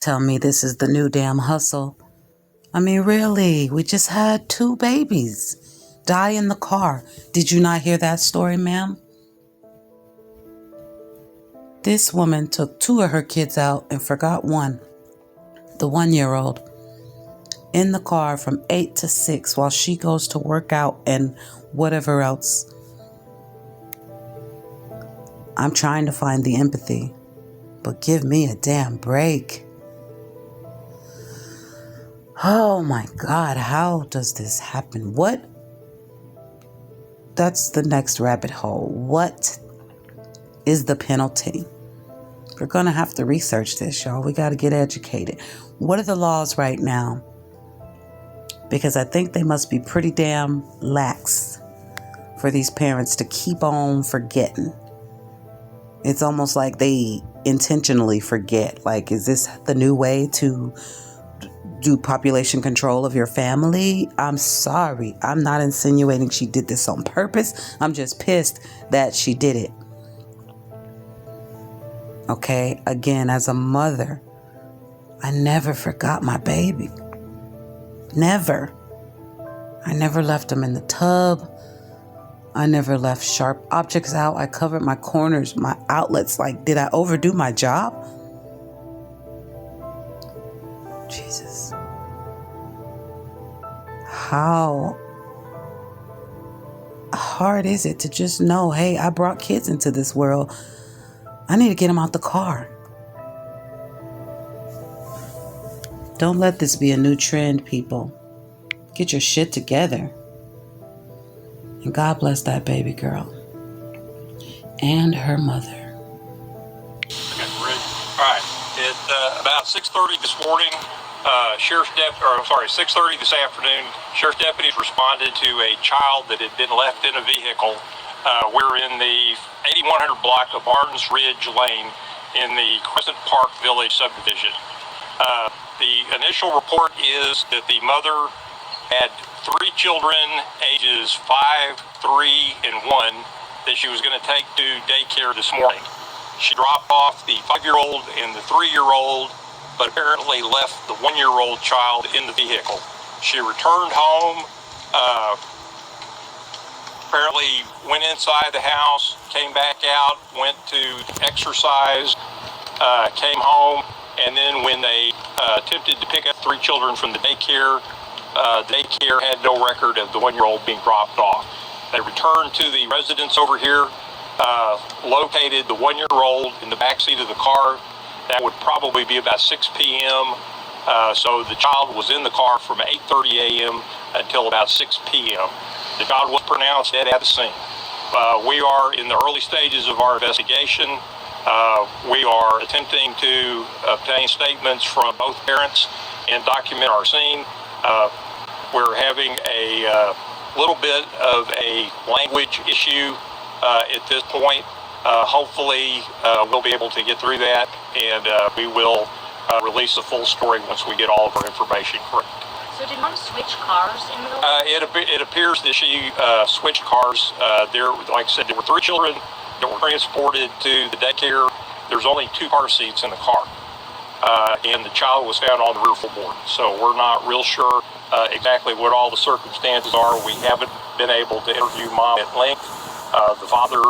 Tell me this is the new damn hustle. I mean, really, we just had 2 babies die in the car. Did you not hear that story, ma'am? This woman took 2 of her kids out and forgot one, the 1-year-old, in the car from 8 to 6 while she goes to work out and whatever else. I'm trying to find the empathy, but give me a damn break. Oh my God, how does this happen? What? That's the next rabbit hole. What is the penalty? We're going to have to research this, y'all. We got to get educated. What are the laws right now? Because I think they must be pretty damn lax for these parents to keep on forgetting. It's almost like they intentionally forget. Like, is this the new way to do population control of your family? I'm sorry. I'm not insinuating she did this on purpose. I'm just pissed that she did it. Okay, again, as a mother, I never forgot my baby. Never. I never left him in the tub. I never left sharp objects out. I covered my corners, my outlets. Like, did I overdo my job? Jesus. How hard is it to just know, hey, I brought kids into this world. I need to get them out the car. Don't let this be a new trend, people. Get your shit together. And God bless that baby girl and her mother. Okay, ready? All right. At about 6:30 this morning, 6:30 this afternoon, sheriff's deputies responded to a child that had been left in a vehicle. We're in the 8100 block of Barnes Ridge Lane in the Crescent Park Village subdivision. The initial report is that the mother had 3 children, ages 5, 3, and 1, that she was going to take to daycare this morning. She dropped off the 5-year-old and the 3-year-old, but apparently left the 1-year-old child in the vehicle. She returned home, apparently went inside the house, came back out, went to exercise, came home, and then when they attempted to pick up 3 children from the daycare had no record of the 1-year-old being dropped off. They returned to the residence over here, located the 1-year-old in the backseat of the car. That would probably be about 6 p.m. So the child was in the car from 8:30 a.m. until about 6 p.m. The child was pronounced dead at the scene. We are in the early stages of our investigation. We are attempting to obtain statements from both parents and document our scene. We're having a little bit of a language issue at this point. Hopefully, we'll be able to get through that, and we will release the full story once we get all of our information correct. So did Mom switch cars in the middle? It appears that she switched cars. Like I said, there were 3 children that were transported to the daycare. There's only 2 car seats in the car, and the child was found on the rear floorboard. So we're not real sure exactly what all the circumstances are. We haven't been able to interview Mom at length. The father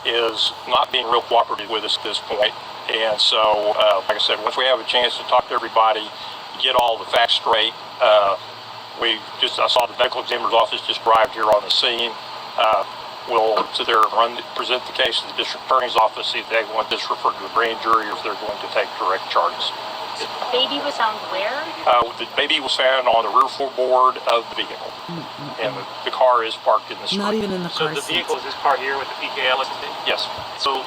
is not being real cooperative with us at this point. And so, like I said, once we have a chance to talk to everybody, get all the facts straight, I saw the medical examiner's office just arrived here on the scene. We'll sit there and present the case to the district attorney's office, see if they want this referred to the grand jury or if they're going to take direct charges. The baby was found where? The baby was found on the rear floorboard of the vehicle, and the car is parked in the street. Not even in the car. So the vehicle is this car here with the PKL listed? Yes. So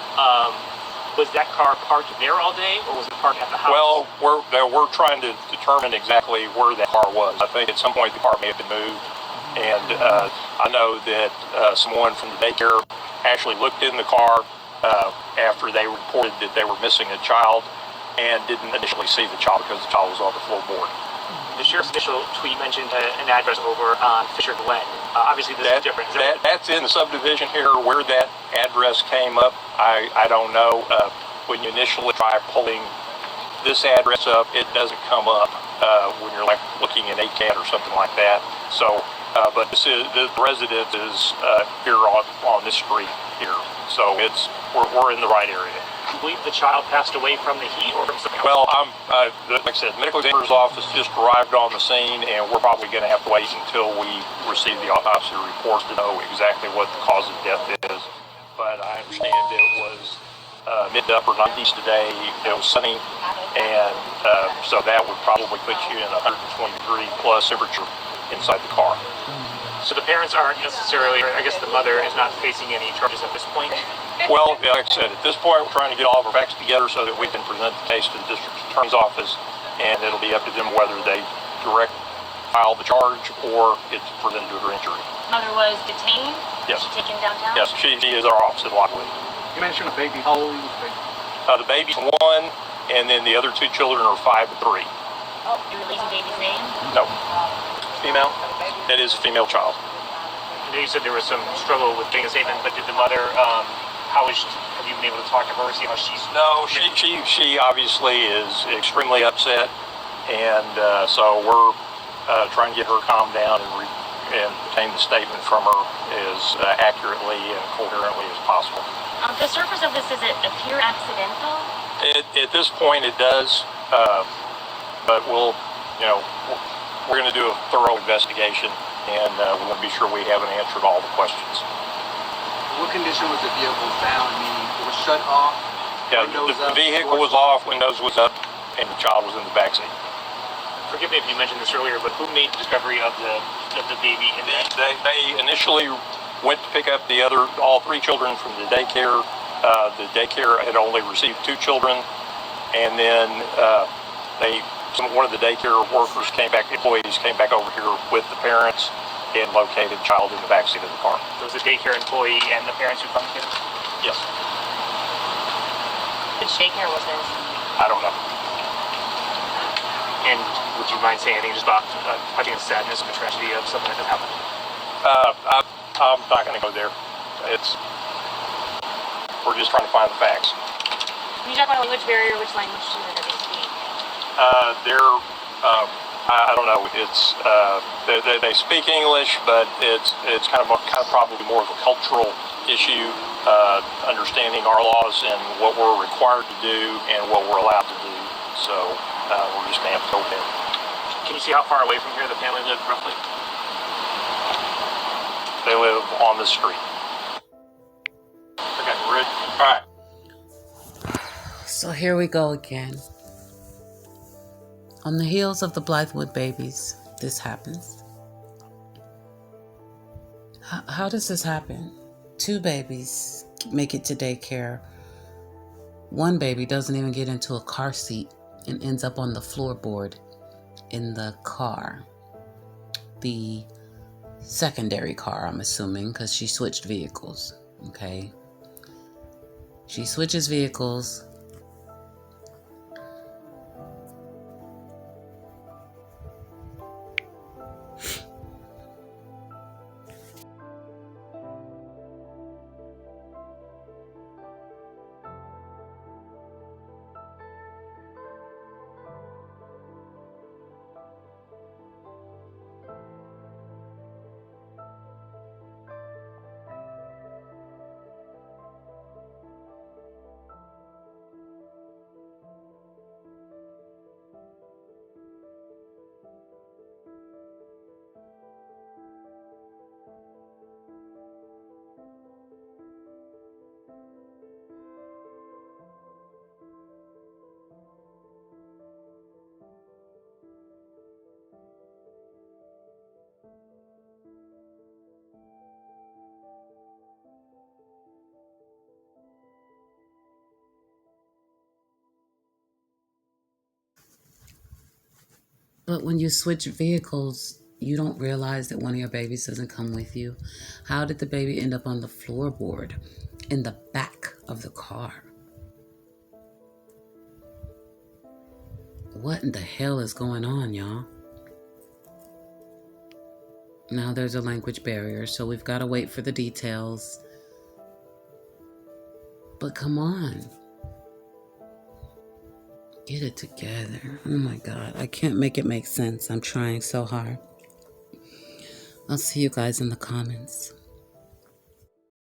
was that car parked there all day, or was it parked at the house? Well, we're trying to determine exactly where that car was. I think at some point the car may have been moved, and I know that someone from the daycare actually looked in the car after they reported that they were missing a child, and didn't initially see the child because the child was on the floorboard. The sheriff's initial tweet mentioned an address over on Fisher Glen. Obviously, this is different. That's in the subdivision here. Where that address came up, I don't know. When you initially try pulling this address up, it doesn't come up when you're like looking in ACAT or something like that. So, but this is the resident is here on this street here, so we're in the right area. Do you believe the child passed away from the heat or from something else? Well, like I said, the medical examiner's office just arrived on the scene, and we're probably going to have to wait until we receive the autopsy report to know exactly what the cause of death is. But I understand it was mid to upper 90s today. It was sunny, and so that would probably put you in 120 degree plus temperature inside the car. So the parents aren't necessarily, or I guess the mother is not facing any charges at this point? Well, like I said, at this point, we're trying to get all of our facts together so that we can present the case to the district attorney's office, and it'll be up to them whether they direct file the charge or it's for them to do her injury. Mother was detained? Yes. Was she taken downtown? Yes, she is our office in Lockwood. You mentioned a baby. How old is the baby? The baby's 1, and then the other 2 children are 5 and 3. Oh, you're releasing baby's name? No. Female? That is a female child. I know you said there was some struggle with being a statement, but did the mother, have you been able to talk to her, see how she's... No, she obviously is extremely upset, and so we're trying to get her calmed down and obtain the statement from her as accurately and coherently as possible. The surface of this, does it appear accidental? At this point, it does, but we're going to do a thorough investigation, and we want to be sure we have an answer to all the questions. What condition was the vehicle found? Meaning it was shut off? Yeah, the vehicle was off, windows was up, and the child was in the backseat. Forgive me if you mentioned this earlier, but who made discovery of the baby in that? They initially went to pick up all 3 children from the daycare. The daycare had only received 2 children, and then one of the daycare employees came back over here with the parents and located the child in the backseat of the car. So it was the daycare employee and the parents who come together? Yes. Which daycare was this? I don't know. And would you mind saying anything just about, I think, the sadness and the tragedy of something that happened? I'm not going to go there. We're just trying to find the facts. Can you talk about a language barrier? Which language do they speak? I don't know. It's they speak English, but it's kind of probably more of a cultural issue, understanding our laws and what we're required to do and what we're allowed to do. So we're just going to have to go there. Can you see how far away from here the family lived roughly? They live on the street. Okay, we're ready. All right. So here we go again. On the heels of the Blythewood babies, this happens. How does this happen? 2 babies make it to daycare. 1 baby doesn't even get into a car seat and ends up on the floorboard in the car. The secondary car, I'm assuming, because she switched vehicles. Okay. She switches vehicles. But when you switch vehicles, you don't realize that one of your babies doesn't come with you. How did the baby end up on the floorboard in the back of the car? What in the hell is going on, y'all? Now there's a language barrier, so we've got to wait for the details. But come on. Get it together. Oh my God. I can't make it make sense. I'm trying so hard. I'll see you guys in the comments.